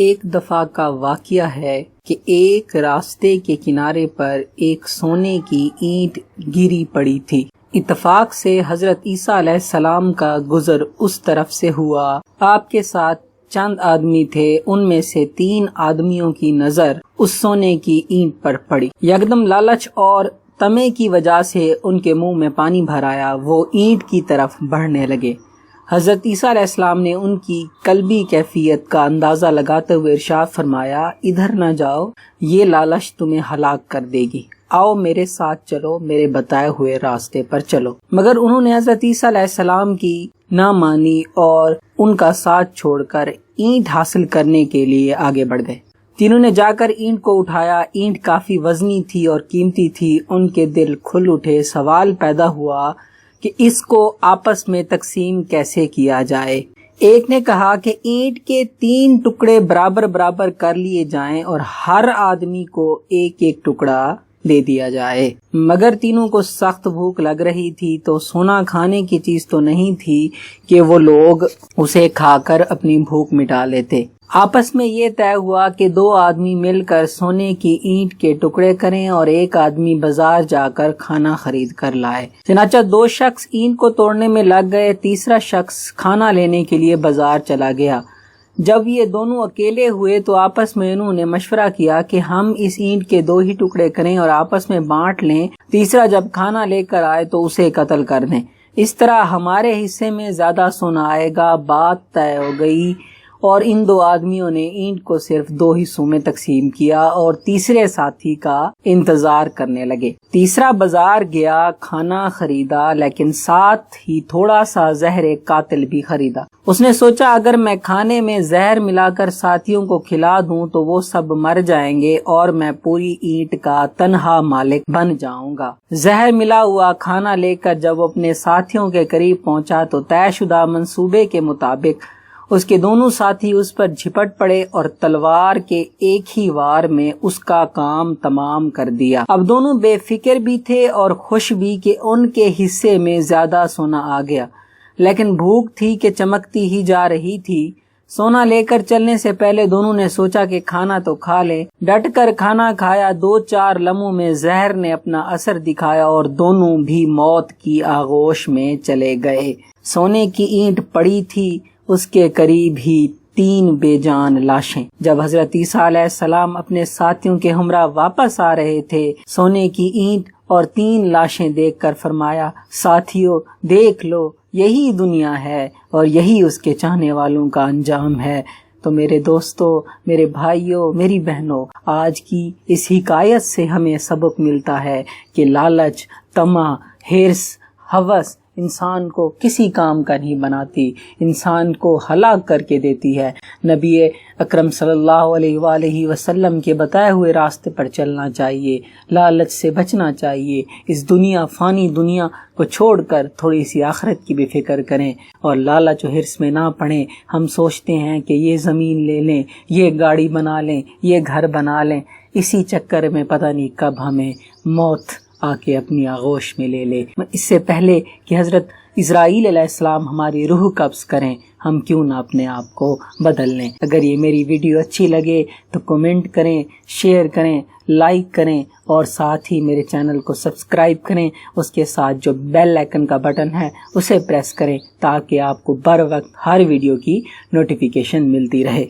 ایک دفعہ کا واقعہ ہے کہ ایک راستے کے کنارے پر ایک سونے کی اینٹ گری پڑی تھی۔ اتفاق سے حضرت عیسیٰ علیہ السلام کا گزر اس طرف سے ہوا۔ آپ کے ساتھ چند آدمی تھے، ان میں سے 3 آدمیوں کی نظر اس سونے کی اینٹ پر پڑی۔ یکدم لالچ اور طمع کی وجہ سے ان کے منہ میں پانی بھر آیا، وہ اینٹ کی طرف بڑھنے لگے۔ حضرت عیسیٰ علیہ السلام نے ان کی قلبی کیفیت کا اندازہ لگاتے ہوئے ارشاد فرمایا، ادھر نہ جاؤ، یہ لالچ تمہیں ہلاک کر دے گی، آؤ میرے ساتھ چلو، میرے بتائے ہوئے راستے پر چلو۔ مگر انہوں نے حضرت عیسیٰ علیہ السلام کی نہ مانی اور ان کا ساتھ چھوڑ کر اینٹ حاصل کرنے کے لیے آگے بڑھ گئے۔ تینوں نے جا کر اینٹ کو اٹھایا۔ اینٹ کافی وزنی تھی اور قیمتی تھی۔ ان کے دل کھل اٹھے، سوال پیدا ہوا کہ اس کو آپس میں تقسیم کیسے کیا جائے۔ ایک نے کہا کہ اینٹ کے 3 ٹکڑے برابر برابر کر لیے جائیں اور ہر آدمی کو ایک ایک ٹکڑا دے دیا جائے۔ مگر تینوں کو سخت بھوک لگ رہی تھی، تو سونا کھانے کی چیز تو نہیں تھی کہ وہ لوگ اسے کھا کر اپنی بھوک مٹا لیتے۔ آپس میں یہ طے ہوا کہ 2 آدمی مل کر سونے کی اینٹ کے ٹکڑے کریں اور ایک آدمی بازار جا کر کھانا خرید کر لائے۔ چنانچہ 2 شخص اینٹ کو توڑنے میں لگ گئے، تیسرا شخص کھانا لینے کے لیے بازار چلا گیا۔ جب یہ دونوں اکیلے ہوئے تو آپس میں انہوں نے مشورہ کیا کہ ہم اس اینٹ کے 2 ہی ٹکڑے کریں اور آپس میں بانٹ لیں، تیسرا جب کھانا لے کر آئے تو اسے قتل کر دیں، اس طرح ہمارے حصے میں زیادہ سونا آئے گا۔ بات طے ہو گئی اور ان 2 آدمیوں نے اینٹ کو صرف 2 حصوں میں تقسیم کیا اور تیسرے ساتھی کا انتظار کرنے لگے۔ تیسرا بازار گیا، کھانا خریدا، لیکن ساتھ ہی تھوڑا سا زہر قاتل بھی خریدا۔ اس نے سوچا اگر میں کھانے میں زہر ملا کر ساتھیوں کو کھلا دوں تو وہ سب مر جائیں گے اور میں پوری اینٹ کا تنہا مالک بن جاؤں گا۔ زہر ملا ہوا کھانا لے کر جب اپنے ساتھیوں کے قریب پہنچا تو طے شدہ منصوبے کے مطابق اس کے دونوں ساتھی اس پر جھپٹ پڑے اور تلوار کے ایک ہی وار میں اس کا کام تمام کر دیا۔ اب دونوں بے فکر بھی تھے اور خوش بھی کہ ان کے حصے میں زیادہ سونا آ گیا، لیکن بھوک تھی کہ چمکتی ہی جا رہی تھی۔ سونا لے کر چلنے سے پہلے دونوں نے سوچا کہ کھانا تو کھا لیں۔ ڈٹ کر کھانا کھایا، 2-4 لمحوں میں زہر نے اپنا اثر دکھایا اور دونوں بھی موت کی آغوش میں چلے گئے۔ سونے کی اینٹ پڑی تھی، اس کے قریب ہی 3 بے جان لاشیں۔ جب حضرت عیسیٰ علیہ السلام اپنے ساتھیوں کے ہمراہ واپس آ رہے تھے، سونے کی اینٹ اور 3 لاشیں دیکھ کر فرمایا، ساتھیو دیکھ لو، یہی دنیا ہے اور یہی اس کے چاہنے والوں کا انجام ہے۔ تو میرے دوستو، میرے بھائیوں، میری بہنوں، آج کی اس حکایت سے ہمیں سبق ملتا ہے کہ لالچ، طمع، حرص، ہوس انسان کو کسی کام کا نہیں بناتی، انسان کو ہلاک کر کے دیتی ہے۔ نبی اکرم صلی اللہ علیہ وآلہ وسلم کے بتائے ہوئے راستے پر چلنا چاہیے، لالچ سے بچنا چاہیے۔ اس دنیا، فانی دنیا کو چھوڑ کر تھوڑی سی آخرت کی بھی فکر کریں اور لالچ و حرص میں نہ پڑیں۔ ہم سوچتے ہیں کہ یہ زمین لے لیں، یہ گاڑی بنا لیں، یہ گھر بنا لیں، اسی چکر میں پتہ نہیں کب ہمیں موت آ کے اپنی آغوش میں لے لے۔ اس سے پہلے کہ حضرت اسرائیل علیہ السلام ہماری روح قبض کریں، ہم کیوں نہ اپنے آپ کو بدل لیں۔ اگر یہ میری ویڈیو اچھی لگے تو کمنٹ کریں، شیئر کریں، لائک کریں اور ساتھ ہی میرے چینل کو سبسکرائب کریں۔ اس کے ساتھ جو بیل آئکن کا بٹن ہے اسے پریس کریں تاکہ آپ کو بر وقت ہر ویڈیو کی نوٹیفیکیشن ملتی رہے۔